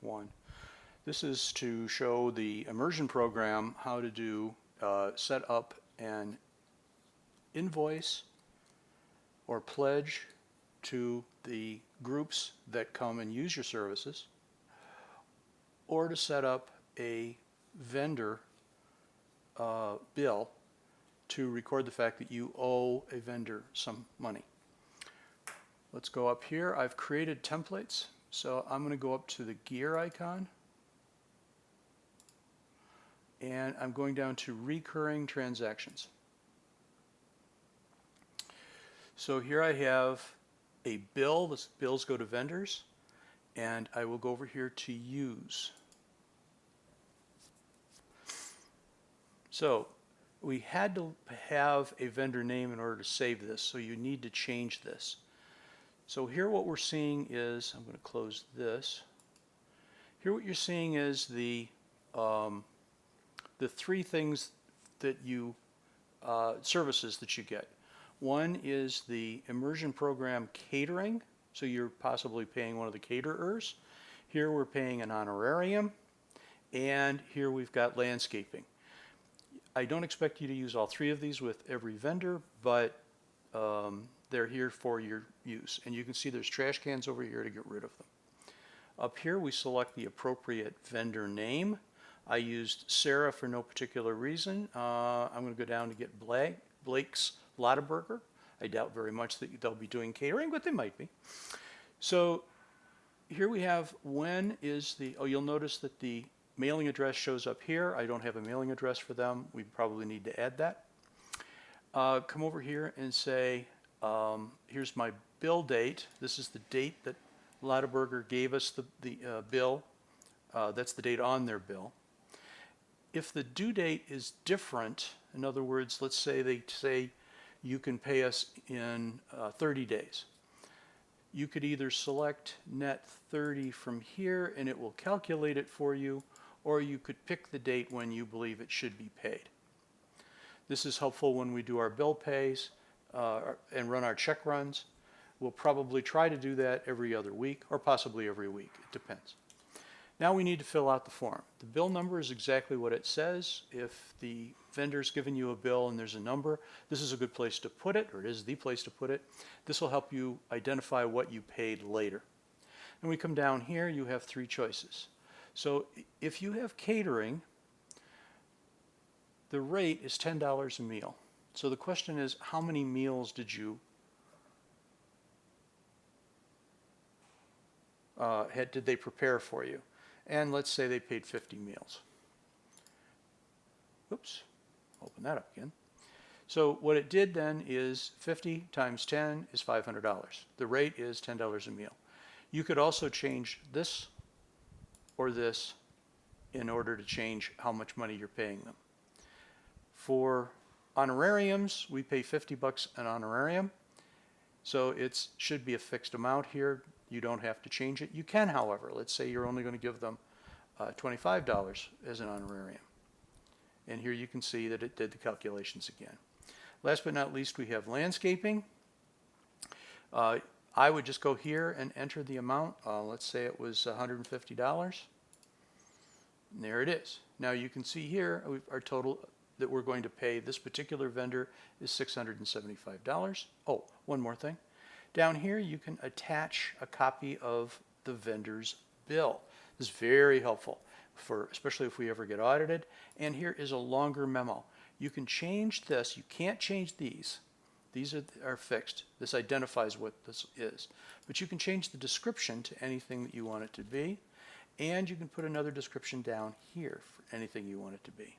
1. This is to show the immersion program how to do set up an invoice or pledge to the groups that come and use your services, or to set up a vendor bill to record the fact that you owe a vendor some money. Let's go up here. I've created templates, so I'm going to go up to the gear icon, and I'm going down to recurring transactions. So here I have a bill. This bills go to vendors, and I will go over here to use. So we had to have a vendor name in order to save this, so you need to change this. So here what we're seeing is, I'm going to close this. Here what you're seeing is the three things that you, services that you get. One is the Immersion Program catering, so you're possibly paying one of the caterers. Here we're paying an honorarium, and here we've got landscaping. I don't expect you to use all three of these with every vendor, but they're here for your use. And you can see there's trash cans over here to get rid of them. Up here we select the appropriate vendor name. I used Sarah for no particular reason. I'm going to go down to get Blake's Lottaburger. I doubt very much that they'll be doing catering, but they might be. So here we have when is the, you'll notice that the mailing address shows up here. I don't have a mailing address for them. We probably need to add that. Come over here and say, here's my bill date. This is the date that Lottaburger gave us the bill. That's the date on their bill. If the due date is different, in other words, let's say they say you can pay us in 30 days. You could either select net 30 from here and it will calculate it for you, or you could pick the date when you believe it should be paid. This is helpful when we do our bill pays and run our check runs. We'll probably try to do that every other week or possibly every week. It depends. Now we need to fill out the form. The bill number is exactly what it says. If the vendor's given you a bill and there's a number, this is a good place to put it, or it is the place to put it. This will help you identify what you paid later. And we come down here, you have three choices. So if you have catering, the rate is $10 a meal. So the question is, how many meals did you did they prepare for you? And let's say they paid 50 meals. Oops, open that up again. So what it did then is 50 times 10 is $500. The rate is $10 a meal. You could also change this or this in order to change how much money you're paying them. For honorariums, we pay $50 an honorarium. So it should be a fixed amount here. You don't have to change it. You can, however, let's say you're only going to give them $25 as an honorarium. And here you can see that it did the calculations again. Last but not least, we have landscaping. I would just go here and enter the amount. Let's say it was $150. And there it is. Now you can see here our total that we're going to pay this particular vendor is $675. Oh, one more thing. Down here you can attach a copy of the vendor's bill. This is very helpful, especially if we ever get audited. And here is a longer memo. You can change this. You can't change these. These are fixed. This identifies what this is. But you can change the description to anything that you want it to be. And you can put another description down here for anything you want it to be.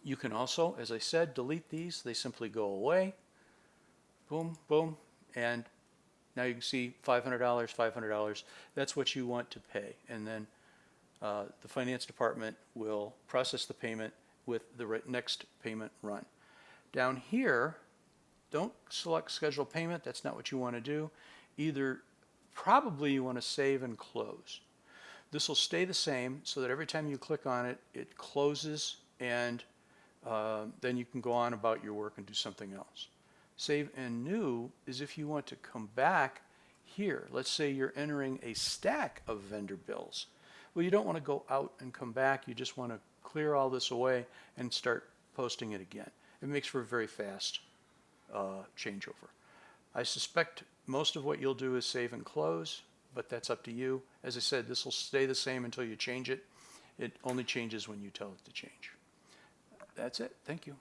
You can also, as I said, delete these. They simply go away. Boom, boom. And now you can see $500, $500. That's what you want to pay. And then the finance department will process the payment with the next payment run. Down here, don't select schedule payment. That's not what you want to do. Either probably you want to save and close. This will stay the same so that every time you click on it, it closes, and then you can go on about your work and do something else. Save and new is if you want to come back Here, let's say you're entering a stack of vendor bills. Well, you don't want to go out and come back. You just want to clear all this away and start posting it again. It makes for a very fast changeover. I suspect most of what you'll do is save and close, but that's up to you. As I said, this will stay the same until you change it. It only changes when you tell it to change. That's it. Thank you.